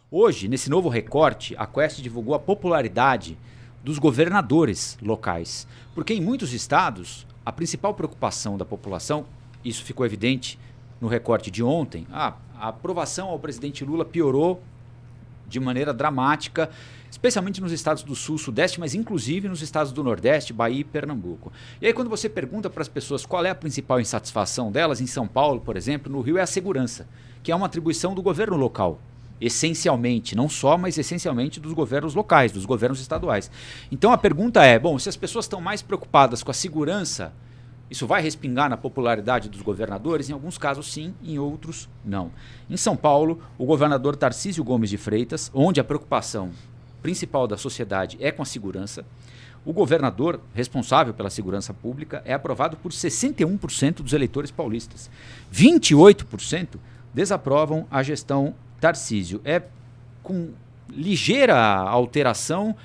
Hoje, nesse novo recorte, a Quest divulgou a popularidade dos governadores locais. Porque em muitos estados, a principal preocupação da população, isso ficou evidente no recorte de ontem, a aprovação ao presidente Lula piorou de maneira dramática, especialmente nos estados do Sul, Sudeste, mas inclusive nos estados do Nordeste, Bahia e Pernambuco. E aí quando você pergunta para as pessoas qual é a principal insatisfação delas, em São Paulo, por exemplo, no Rio é a segurança, que é uma atribuição do governo local. Essencialmente, não só, mas essencialmente dos governos locais, dos governos estaduais. Então a pergunta é, bom, se as pessoas estão mais preocupadas com a segurança, isso vai respingar na popularidade dos governadores? Em alguns casos sim, em outros não. Em São Paulo, o governador Tarcísio Gomes de Freitas, onde a preocupação principal da sociedade é com a segurança, o governador responsável pela segurança pública é aprovado por 61% dos eleitores paulistas. 28% desaprovam a gestão Tarcísio. É com ligeira alteração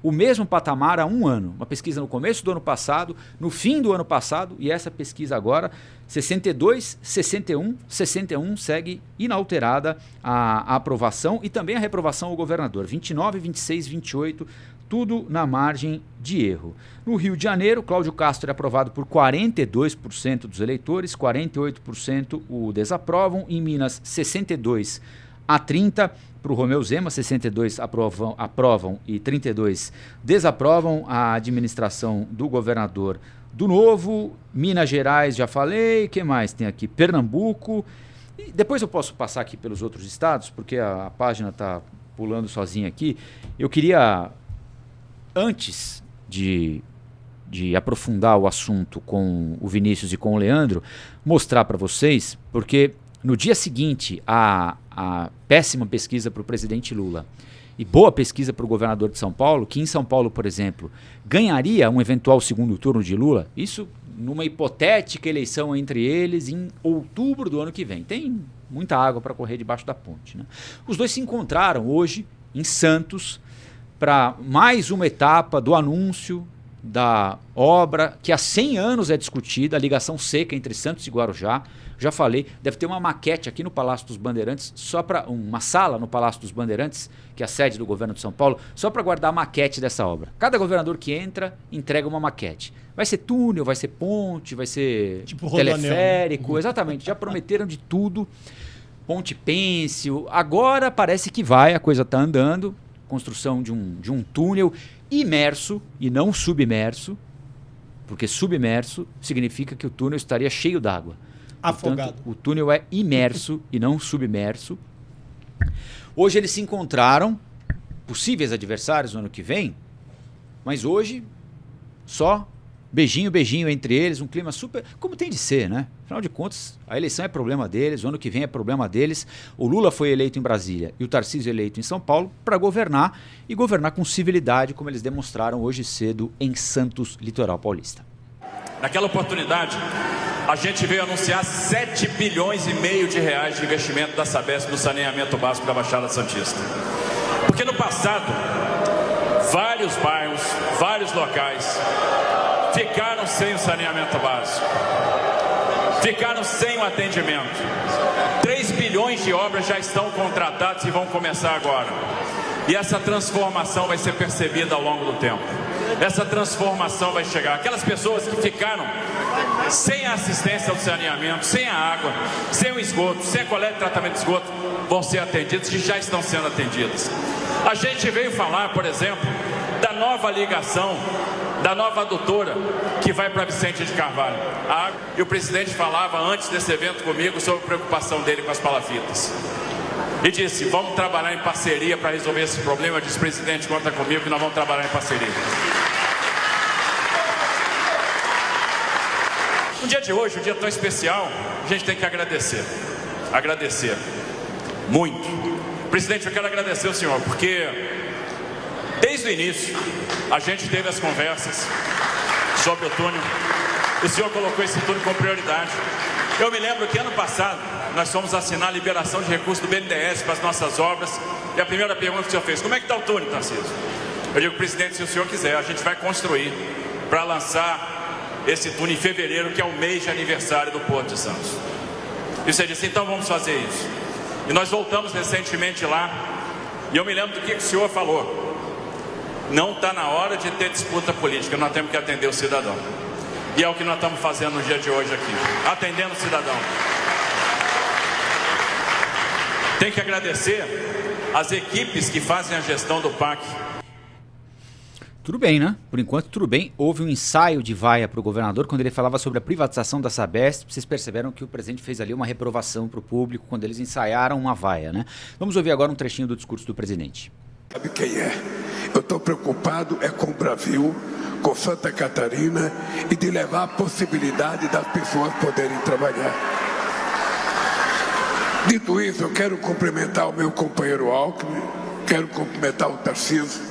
o mesmo patamar há um ano. Uma pesquisa no começo do ano passado, no fim do ano passado, e essa pesquisa agora, 62, 61, 61 segue inalterada a aprovação e também a reprovação ao governador. 29, 26, 28, tudo na margem de erro. No Rio de Janeiro, Cláudio Castro é aprovado por 42% dos eleitores, 48% o desaprovam. Em Minas, 62 a 30%. Para o Romeu Zema, 62 aprovam e 32 desaprovam a administração do governador do Novo. Minas Gerais, já falei. O que mais tem aqui? Pernambuco. E depois eu posso passar aqui pelos outros estados, porque a página está pulando sozinha aqui. Eu queria, antes de aprofundar o assunto com o Vinícius e com o Leandro, mostrar para vocês, porque no dia seguinte a péssima pesquisa para o presidente Lula e boa pesquisa para o governador de São Paulo, que em São Paulo, por exemplo, ganharia um eventual segundo turno de Lula, isso numa hipotética eleição entre eles em outubro do ano que vem. Tem muita água para correr debaixo da ponte, né? Os dois se encontraram hoje em Santos para mais uma etapa do anúncio da obra que há 100 anos é discutida, a ligação seca entre Santos e Guarujá. Já falei, deve ter uma maquete aqui no Palácio dos Bandeirantes, só para uma sala no Palácio dos Bandeirantes, que é a sede do governo de São Paulo, só para guardar a maquete dessa obra. Cada governador que entra, entrega uma maquete. Vai ser túnel, vai ser ponte, vai ser tipo teleférico, né? Exatamente, já prometeram de tudo. Ponte pêncil, agora parece que vai, a coisa está andando, construção de um túnel imerso e não submerso, porque submerso significa que o túnel estaria cheio d'água. Afogado. Portanto, o túnel é imerso e não submerso. Hoje eles se encontraram, possíveis adversários no ano que vem, mas hoje só beijinho, beijinho entre eles, um clima super... Como tem de ser, né? Afinal de contas, a eleição é problema deles, o ano que vem é problema deles. O Lula foi eleito em Brasília e o Tarcísio eleito em São Paulo para governar e governar com civilidade, como eles demonstraram hoje cedo em Santos, litoral paulista. Naquela oportunidade, a gente veio anunciar 7 bilhões e meio de reais de investimento da Sabesp no saneamento básico da Baixada Santista. Porque no passado, vários bairros, vários locais ficaram sem o saneamento básico, ficaram sem o atendimento. 3 bilhões de obras já estão contratadas e vão começar agora. E essa transformação vai ser percebida ao longo do tempo. Essa transformação vai chegar. Aquelas pessoas que ficaram sem a assistência ao saneamento, sem a água, sem o esgoto, sem a coleta e tratamento de esgoto, vão ser atendidas e já estão sendo atendidas. A gente veio falar, por exemplo, da nova ligação, da nova adutora que vai para Vicente de Carvalho. E o presidente falava antes desse evento comigo sobre a preocupação dele com as palafitas. E disse, vamos trabalhar em parceria para resolver esse problema. Eu disse, presidente, conta comigo que nós vamos trabalhar em parceria. No dia de hoje, um dia tão especial, a gente tem que agradecer. Agradecer. Muito. Presidente, eu quero agradecer ao senhor, porque desde o início, a gente teve as conversas sobre o túnel. O senhor colocou esse túnel com prioridade. Eu me lembro que ano passado, nós fomos assinar a liberação de recursos do BNDES para as nossas obras. E a primeira pergunta que o senhor fez, como é que está o túnel, Tarcísio? Eu digo, presidente, se o senhor quiser, a gente vai construir para lançar esse túnel em fevereiro, que é o mês de aniversário do Porto de Santos. E você disse, então vamos fazer isso. E nós voltamos recentemente lá E eu me lembro do que o senhor falou. Não está na hora de ter disputa política, nós temos que atender o cidadão. E é o que nós estamos fazendo no dia de hoje aqui, atendendo o cidadão. Tem que agradecer as equipes que fazem a gestão do PAC. Tudo bem, né? Por enquanto, tudo bem. Houve um ensaio de vaia para o governador quando ele falava sobre a privatização da Sabesp. Vocês perceberam que o presidente fez ali uma reprovação para o público quando eles ensaiaram uma vaia, né? Vamos ouvir agora um trechinho do discurso do presidente. Sabe quem é? Eu estou preocupado com o Brasil, com Santa Catarina e de levar a possibilidade das pessoas poderem trabalhar. Dito isso, eu quero cumprimentar o meu companheiro Alckmin, quero cumprimentar o Tarcísio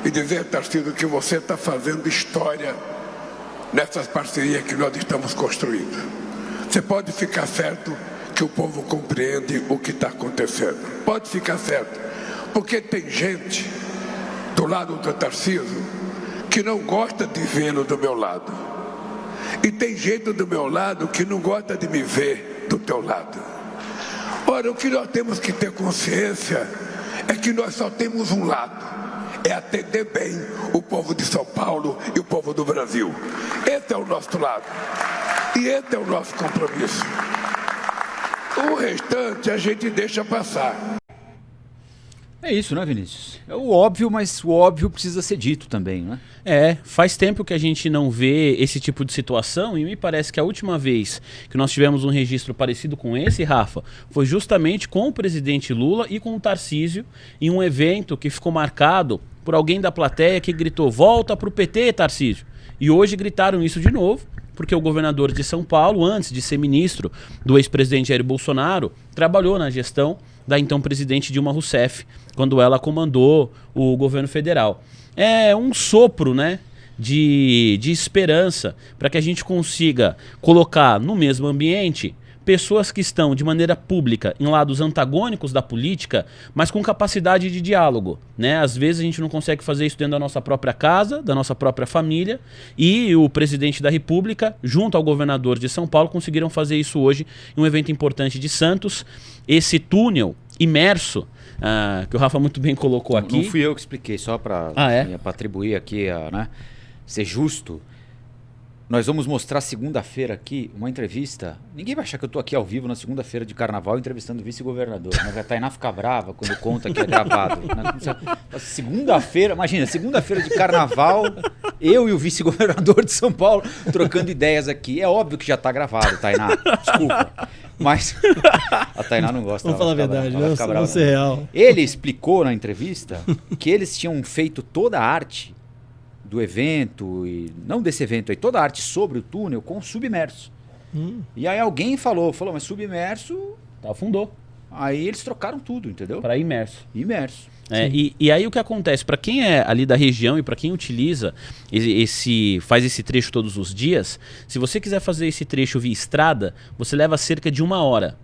e dizer, Tarcísio, que você está fazendo história nessas parcerias que nós estamos construindo. Você pode ficar certo que o povo compreende o que está acontecendo. Pode ficar certo, porque tem gente do lado do Tarcísio que não gosta de vê-lo do meu lado. E tem gente do meu lado que não gosta de me ver do teu lado. Ora, o que nós temos que ter consciência é que nós só temos um lado. É atender bem o povo de São Paulo e o povo do Brasil. Esse é o nosso lado. E esse é o nosso compromisso. O restante a gente deixa passar. É isso, né, Vinícius? É o óbvio, mas o óbvio precisa ser dito também, né? Faz tempo que a gente não vê esse tipo de situação e me parece que a última vez que nós tivemos um registro parecido com esse, Rafa, foi justamente com o presidente Lula e com o Tarcísio em um evento que ficou marcado por alguém da plateia que gritou: volta pro PT, Tarcísio. E hoje gritaram isso de novo, porque o governador de São Paulo, antes de ser ministro do ex-presidente Jair Bolsonaro, trabalhou na gestão da então presidente Dilma Rousseff, quando ela comandou o governo federal. É um sopro, né, de esperança para que a gente consiga colocar no mesmo ambiente pessoas que estão de maneira pública em lados antagônicos da política, mas com capacidade de diálogo, né? Às vezes a gente não consegue fazer isso dentro da nossa própria casa, da nossa própria família, e o presidente da República, junto ao governador de São Paulo, conseguiram fazer isso hoje em um evento importante de Santos. Esse imerso, que o Rafa muito bem colocou aqui. Não fui eu que expliquei, só para atribuir aqui, né, ser justo. Nós vamos mostrar segunda-feira aqui uma entrevista. Ninguém vai achar que eu estou aqui ao vivo na segunda-feira de carnaval entrevistando o vice-governador. Mas a Tainá fica brava quando conta que é gravado. Segunda-feira, imagina, segunda-feira de carnaval, eu e o vice-governador de São Paulo trocando ideias aqui. É óbvio que já está gravado, Tainá. Desculpa. Mas a Tainá não gosta. Vamos falar a verdade, vamos ser real. Ele explicou na entrevista que eles tinham feito toda a arte do evento, e não desse evento aí, toda a arte sobre o túnel com submerso. E aí alguém falou, mas submerso... Afundou. Aí eles trocaram tudo, entendeu? Para imerso. Imerso. E aí o que acontece, para quem é ali da região e para quem utiliza faz esse trecho todos os dias, se você quiser fazer esse trecho via estrada, você leva cerca de 1 hora.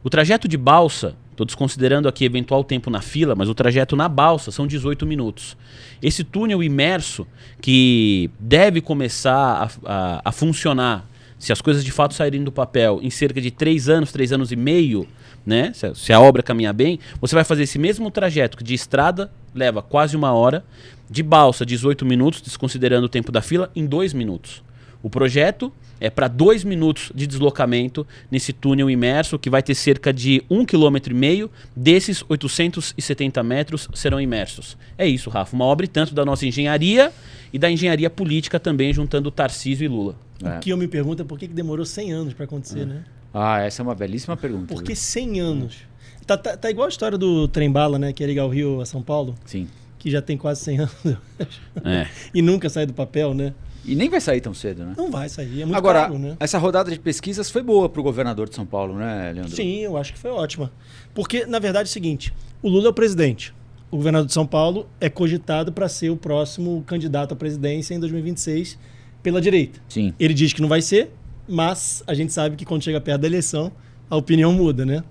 O trajeto de balsa, estou desconsiderando aqui eventual tempo na fila, mas o trajeto na balsa são 18 minutos. Esse túnel imerso, que deve começar a funcionar, se as coisas de fato saírem do papel, em cerca de 3 anos e meio, né? Se a obra caminhar bem, você vai fazer esse mesmo trajeto que de estrada leva quase 1 hora, de balsa 18 minutos, desconsiderando o tempo da fila, em 2 minutos. O projeto é para 2 minutos de deslocamento nesse túnel imerso, que vai ter cerca de 1,5 km. Desses 870 metros serão imersos. É isso, Rafa. Uma obra e tanto da nossa engenharia e da engenharia política também, juntando Tarcísio e Lula. O que eu me pergunto é por que demorou 100 anos para acontecer, né? Essa é uma belíssima pergunta. Por que 100 anos? Tá igual a história do trem-bala, né? Que é ligar o Rio a São Paulo. Sim. Que já tem quase 100 anos. E nunca sai do papel, né? E nem vai sair tão cedo, né? Não vai sair, é muito Agora, caro, né? Essa rodada de pesquisas foi boa para o governador de São Paulo, né, Leandro? Sim, eu acho que foi ótima. Porque, na verdade, é o seguinte, o Lula é o presidente. O governador de São Paulo é cogitado para ser o próximo candidato à presidência em 2026 pela direita. Sim. Ele diz que não vai ser, mas a gente sabe que quando chega perto da eleição, a opinião muda, né?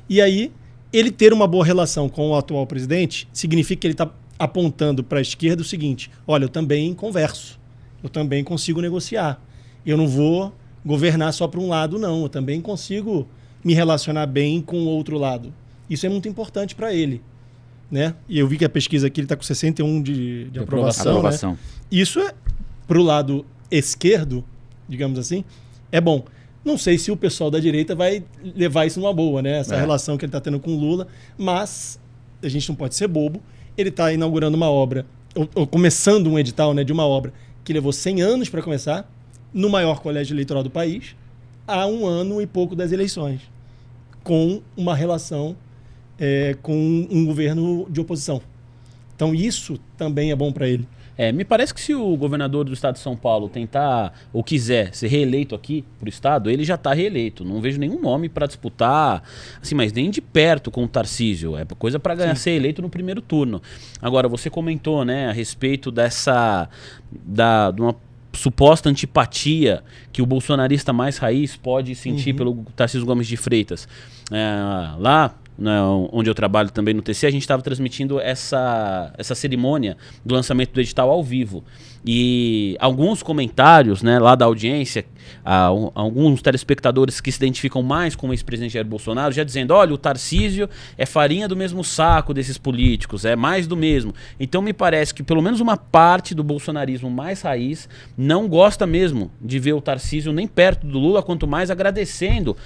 E aí, ele ter uma boa relação com o atual presidente significa que ele está apontando para a esquerda o seguinte: olha, eu também converso. Eu também consigo negociar. Eu não vou governar só para um lado, não. Eu também consigo me relacionar bem com o outro lado. Isso é muito importante para ele. né? E eu vi que a pesquisa aqui ele está com 61 de aprovação. Né? Isso é, para o lado esquerdo, digamos assim, é bom. Não sei se o pessoal da direita vai levar isso numa boa, né? Essa relação que ele está tendo com o Lula, mas a gente não pode ser bobo. Ele está inaugurando uma obra, ou começando um edital, né, de uma obra que levou 100 anos para começar, no maior colégio eleitoral do país, há 1 ano e pouco das eleições, com uma relação com um governo de oposição. Então isso também é bom para ele. Me parece que se o governador do estado de São Paulo tentar ou quiser ser reeleito aqui pro estado, ele já está reeleito. Não vejo nenhum nome para disputar, assim, mas nem de perto com o Tarcísio. É coisa para ganhar, ser eleito no primeiro turno. Agora, você comentou, né, a respeito de uma suposta antipatia que o bolsonarista mais raiz pode sentir pelo Tarcísio Gomes de Freitas. Lá, onde eu trabalho também no TC, a gente estava transmitindo essa cerimônia do lançamento do edital ao vivo. E alguns comentários, né, lá da audiência, alguns telespectadores que se identificam mais com o ex-presidente Jair Bolsonaro, já dizendo, olha, o Tarcísio é farinha do mesmo saco desses políticos, é mais do mesmo. Então me parece que pelo menos uma parte do bolsonarismo mais raiz não gosta mesmo de ver o Tarcísio nem perto do Lula, quanto mais agradecendo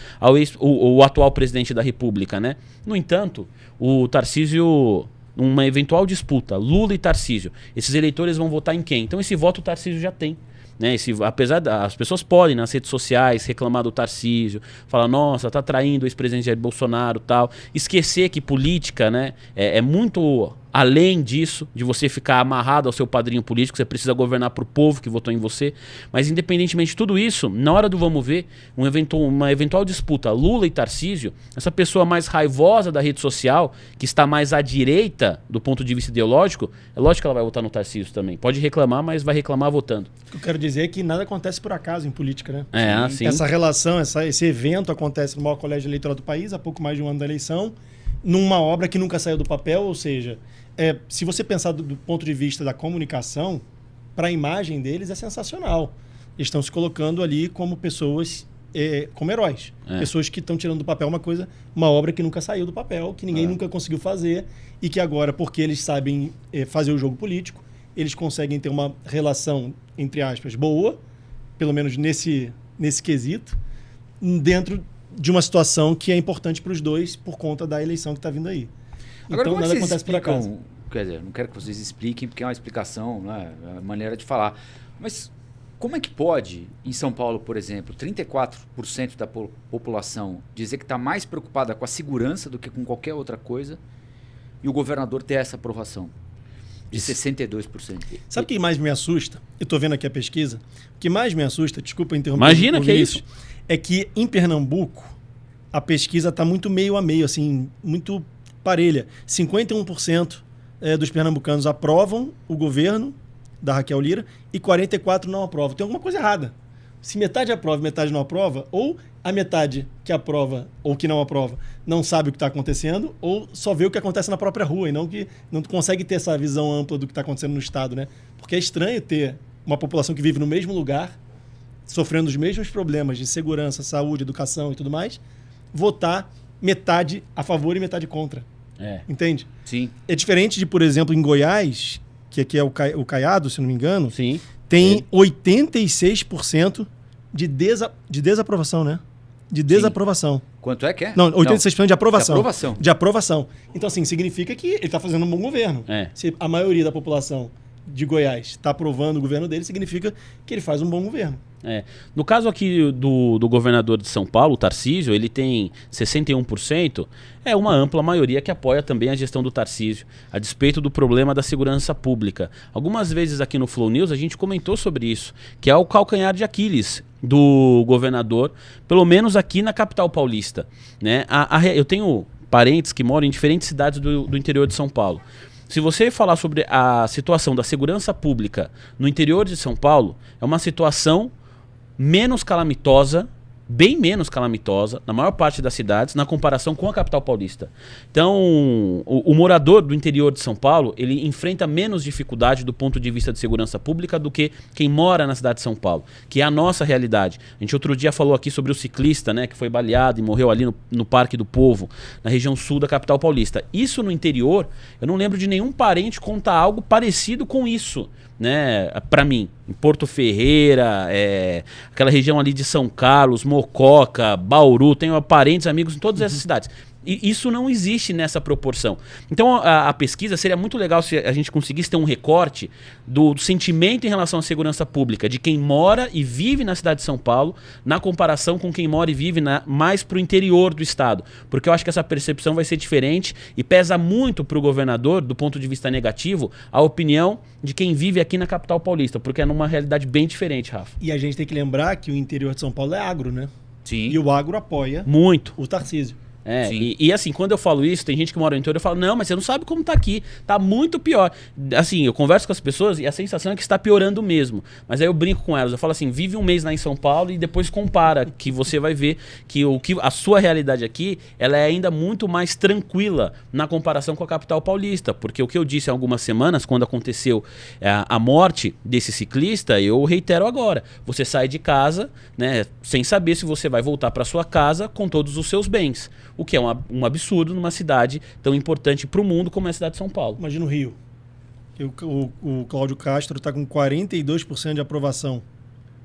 o atual presidente da República, né? No entanto, o Tarcísio, uma eventual disputa, Lula e Tarcísio, esses eleitores vão votar em quem? Então esse voto o Tarcísio já tem. Né? Apesar das pessoas podem nas redes sociais reclamar do Tarcísio, falar, nossa, tá traindo o ex-presidente Jair Bolsonaro, tal, esquecer que política, né, é muito além disso, de você ficar amarrado ao seu padrinho político, você precisa governar para o povo que votou em você. Mas independentemente de tudo isso, na hora do vamos ver, uma eventual disputa Lula e Tarcísio, essa pessoa mais raivosa da rede social, que está mais à direita do ponto de vista ideológico, é lógico que ela vai votar no Tarcísio também. Pode reclamar, mas vai reclamar votando. O que eu quero dizer é que nada acontece por acaso em política, né? Sim. Essa relação, esse evento acontece no maior colégio eleitoral do país, há pouco mais de 1 ano da eleição, numa obra que nunca saiu do papel, ou seja, se você pensar do ponto de vista da comunicação, para a imagem deles é sensacional. Eles estão se colocando ali como pessoas, como heróis. Pessoas que estão tirando do papel uma obra que nunca saiu do papel, que ninguém nunca conseguiu fazer, e que agora, porque eles sabem fazer o jogo político, eles conseguem ter uma relação, entre aspas, boa, pelo menos nesse quesito, dentro de uma situação que é importante para os dois por conta da eleição que está vindo aí. Agora, então nada acontece por acaso. Quer dizer, não quero que vocês expliquem, porque é uma explicação, né, é uma maneira de falar. Mas como é que pode, em São Paulo, por exemplo, 34% da população dizer que está mais preocupada com a segurança do que com qualquer outra coisa, e o governador ter essa aprovação de 62%? Sabe o que mais me assusta? Eu estou vendo aqui a pesquisa. O que mais me assusta, desculpa interromper. Imagina que é isso. É que em Pernambuco a pesquisa está muito meio a meio, assim, muito parelha. 51% dos pernambucanos aprovam o governo da Raquel Lira e 44% não aprovam. Tem alguma coisa errada. Se metade aprova e metade não aprova, ou a metade que aprova ou que não aprova não sabe o que está acontecendo, ou só vê o que acontece na própria rua e não consegue ter essa visão ampla do que está acontecendo no Estado, né? Porque é estranho ter uma população que vive no mesmo lugar, sofrendo os mesmos problemas de segurança, saúde, educação e tudo mais, votar metade a favor e metade contra. Entende? Sim. É diferente de, por exemplo, em Goiás, que aqui é o Caiado, se não me engano, sim, tem 86% de desaprovação, né? De desaprovação. Sim. Quanto é que é? Não, 86% de aprovação. De aprovação. De aprovação. Então, assim, significa que ele está fazendo um bom governo. Se a maioria da população de Goiás está aprovando o governo dele, significa que ele faz um bom governo. No caso aqui do governador de São Paulo, Tarcísio, ele tem 61%, é uma ampla maioria que apoia também a gestão do Tarcísio, a despeito do problema da segurança pública. Algumas vezes aqui no Flow News a gente comentou sobre isso, que é o calcanhar de Aquiles do governador, pelo menos aqui na capital paulista, né? Eu tenho parentes que moram em diferentes cidades do interior de São Paulo. Se você falar sobre a situação da segurança pública no interior de São Paulo, é uma situação menos calamitosa bem menos calamitosa na maior parte das cidades na comparação com a capital paulista. Então, o morador do interior de São Paulo, ele enfrenta menos dificuldade do ponto de vista de segurança pública do que quem mora na cidade de São Paulo, que é a nossa realidade. A gente outro dia falou aqui sobre o ciclista, né, que foi baleado e morreu ali no Parque do Povo, na região sul da capital paulista. Isso no interior, eu não lembro de nenhum parente contar algo parecido com isso, né, para mim, em Porto Ferreira, aquela região ali de São Carlos, Mococa, Bauru, tenho parentes, amigos em todas essas cidades. E isso não existe nessa proporção. Então a pesquisa seria muito legal se a gente conseguisse ter um recorte do sentimento em relação à segurança pública de quem mora e vive na cidade de São Paulo, na comparação com quem mora e vive mais para o interior do estado. Porque eu acho que essa percepção vai ser diferente e pesa muito para o governador, do ponto de vista negativo, a opinião de quem vive aqui na capital paulista, porque é numa realidade bem diferente, Rafa. E a gente tem que lembrar que o interior de São Paulo é agro, né? Sim. E o agro apoia muito o Tarcísio. E assim, quando eu falo isso, tem gente que mora no interior e fala, não, mas você não sabe como tá aqui, tá muito pior. Assim, eu converso com as pessoas e a sensação é que está piorando mesmo. Mas aí eu brinco com elas, eu falo assim, vive um mês lá em São Paulo e depois compara, que você vai ver que a sua realidade aqui, ela é ainda muito mais tranquila na comparação com a capital paulista. Porque o que eu disse há algumas semanas, quando aconteceu a morte desse ciclista, eu reitero agora. Você sai de casa, né, sem saber se você vai voltar para sua casa com todos os seus bens. O que é um absurdo numa cidade tão importante para o mundo como é a cidade de São Paulo. Imagina o Rio. O Cláudio Castro está com 42% de aprovação.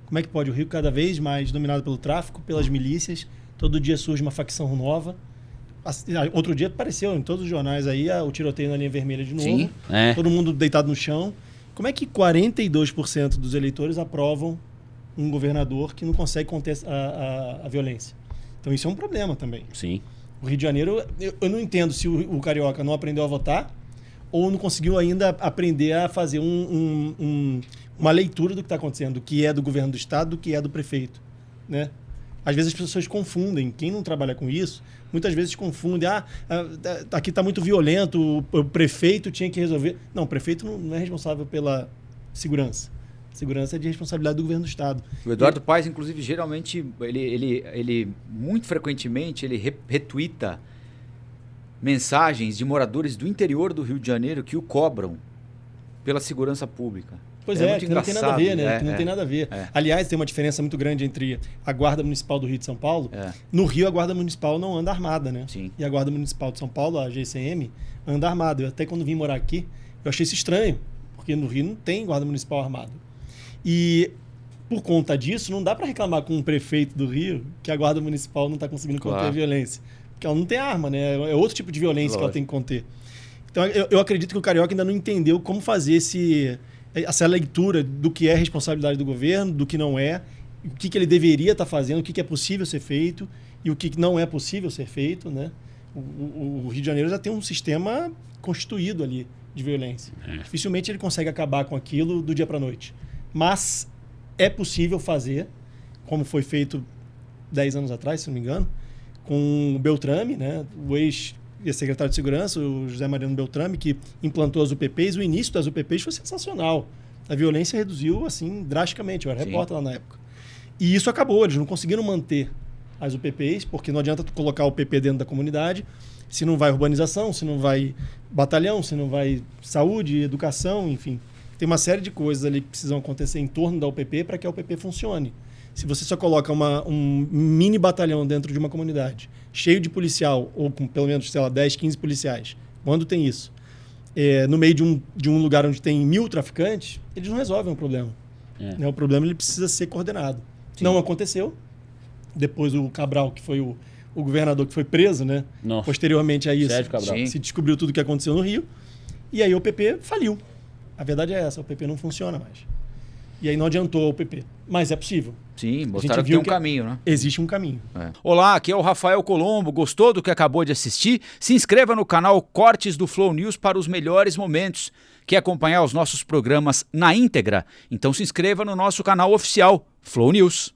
Como é que pode? O Rio cada vez mais dominado pelo tráfico, pelas milícias. Todo dia surge uma facção nova. Outro dia apareceu em todos os jornais aí o tiroteio na linha vermelha de novo. Sim, todo mundo deitado no chão. Como é que 42% dos eleitores aprovam um governador que não consegue conter a violência? Então isso é um problema também. Sim. O Rio de Janeiro, eu não entendo se o carioca não aprendeu a votar ou não conseguiu ainda aprender a fazer uma leitura do que está acontecendo, do que é do governo do estado, do que é do prefeito, né? Às vezes as pessoas confundem, quem não trabalha com isso, muitas vezes confunde, aqui está muito violento, o prefeito tinha que resolver. Não, o prefeito não é responsável pela segurança. Segurança é de responsabilidade do governo do estado. O Eduardo Paes, inclusive, geralmente, ele muito frequentemente, ele retuita mensagens de moradores do interior do Rio de Janeiro que o cobram pela segurança pública. Pois que não tem nada a ver, né? Que não tem nada a ver. Aliás, tem uma diferença muito grande entre a Guarda Municipal do Rio de São Paulo. No Rio, a Guarda Municipal não anda armada, né? Sim. E a Guarda Municipal de São Paulo, a GCM, anda armada. Eu até quando vim morar aqui, eu achei isso estranho, porque no Rio não tem Guarda Municipal armada. E, por conta disso, não dá para reclamar com o prefeito do Rio que a Guarda Municipal não está conseguindo conter a violência. Porque ela não tem arma, né? É outro tipo de violência que ela tem que conter. Então, eu acredito que o carioca ainda não entendeu como fazer essa leitura do que é responsabilidade do governo, do que não é, o que ele deveria estar fazendo, o que é possível ser feito e o que não é possível ser feito, né? O Rio de Janeiro já tem um sistema constituído ali de violência. Dificilmente ele consegue acabar com aquilo do dia para a noite. Mas é possível fazer, como foi feito 10 anos atrás, se não me engano, com o Beltrame, né? O ex-secretário de Segurança, o José Mariano Beltrame, que implantou as UPPs. O início das UPPs foi sensacional. A violência reduziu assim drasticamente. Eu era repórter lá na época. E isso acabou, eles não conseguiram manter as UPPs, porque não adianta tu colocar o UPP dentro da comunidade, se não vai urbanização, se não vai batalhão, se não vai saúde, educação, enfim. Tem uma série de coisas ali que precisam acontecer em torno da UPP para que a UPP funcione. Se você só coloca um mini batalhão dentro de uma comunidade, cheio de policial, ou com pelo menos, 10, 15 policiais, quando tem isso, no meio de um lugar onde tem 1000 traficantes, eles não resolvem o problema. O problema ele precisa ser coordenado. Sim. Não aconteceu. Depois o Cabral, que foi o governador que foi preso, né? Nossa. Posteriormente a isso, Cabral. se descobriu tudo o que aconteceu no Rio. E aí o UPP faliu. A verdade é essa, o UPP não funciona mais. E aí não adiantou o UPP. Mas é possível. Sim, mostraram que tem um caminho, né? Existe um caminho. Olá, aqui é o Rafael Colombo. Gostou do que acabou de assistir? Se inscreva no canal Cortes do Flow News para os melhores momentos. Quer acompanhar os nossos programas na íntegra? Então se inscreva no nosso canal oficial, Flow News.